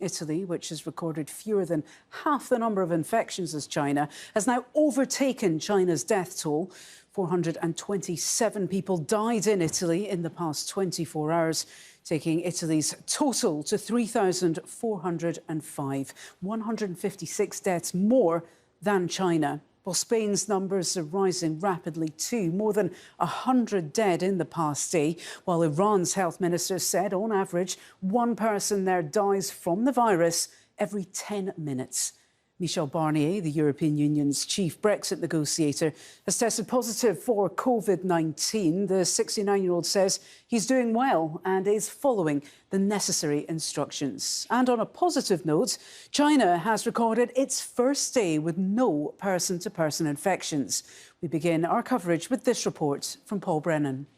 Italy, which has recorded fewer than half the number of infections as China, has now overtaken China's death toll. 427 people died in Italy in the past 24 hours, taking Italy's total to 3,405, 156 deaths more than China. Well, Spain's numbers are rising rapidly too, more than 100 dead in the past day, while Iran's health minister said on average one person there dies from the virus every 10 minutes. Michel Barnier, the European Union's chief Brexit negotiator, has tested positive for COVID-19. The 69-year-old says he's doing well and is following the necessary instructions. And on a positive note, China has recorded its first day with no person-to-person infections. We begin our coverage with this report from Paul Brennan.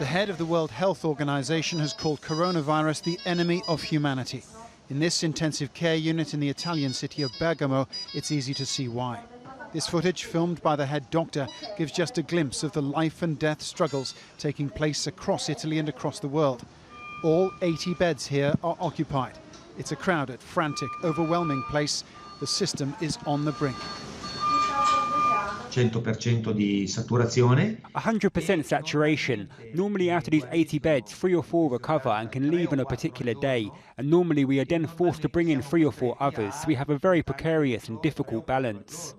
The head of the World Health Organization has called coronavirus the enemy of humanity. In this intensive care unit in the Italian city of Bergamo, it's easy to see why. This footage, filmed by the head doctor, gives just a glimpse of the life and death struggles taking place across Italy and across the world. All 80 beds here are occupied. It's a crowded, frantic, overwhelming place. The system is on the brink. 100% di saturazione. 100% saturation. Normally out of these 80 beds, 3 or 4 recover and can leave on a particular day. And normally we are then forced to bring in 3 or 4 others. So we have a very precarious and difficult balance.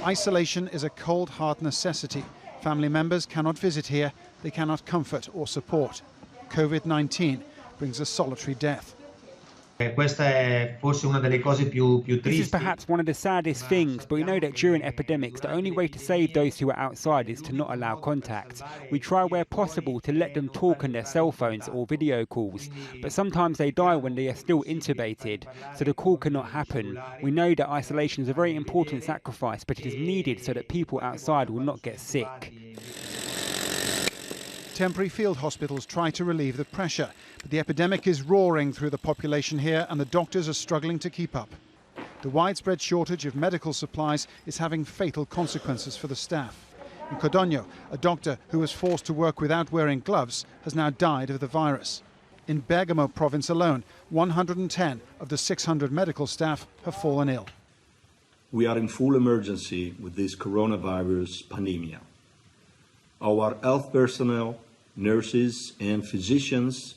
Isolation is a cold, hard necessity. Family members cannot visit here. They cannot comfort or support. COVID-19 brings a solitary death. Questa è forse una delle cose più tristi. This is perhaps one of the saddest things, but we know that during epidemics, the only way to save those who are outside is to not allow contact. We try where possible to let them talk on their cell phones or video calls, but sometimes they die when they are still intubated, so the call cannot happen. We know that isolation is a very important sacrifice, but it is needed so that people outside will not get sick. Temporary field hospitals try to relieve the pressure, but the epidemic is roaring through the population here and the doctors are struggling to keep up. The widespread shortage of medical supplies is having fatal consequences for the staff. In Codogno, a doctor who was forced to work without wearing gloves has now died of the virus. In Bergamo province alone, 110 of the 600 medical staff have fallen ill. We are in full emergency with this coronavirus pandemic. Our health personnel, nurses and physicians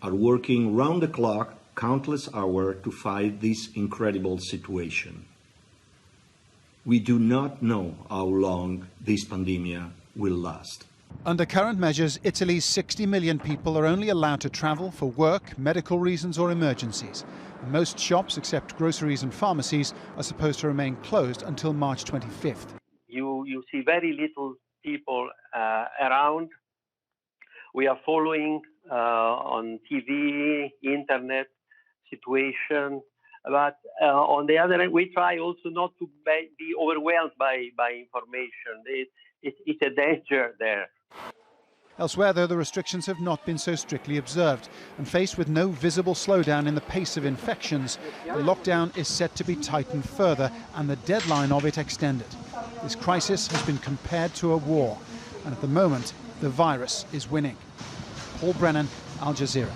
are working round the clock, countless hours to fight this incredible situation. We do not know how long this pandemic will last. Under current measures, Italy's 60 million people are only allowed to travel for work, medical reasons or emergencies. And most shops, except groceries and pharmacies, are supposed to remain closed until March 25th. You see very little people around. We are following on TV, internet situation, but on the other hand, we try also not to be overwhelmed by information. It's a danger there. Elsewhere, though, the restrictions have not been so strictly observed, and faced with no visible slowdown in the pace of infections, the lockdown is set to be tightened further and the deadline of it extended. This crisis has been compared to a war, and at the moment, the virus is winning. Paul Brennan, Al Jazeera.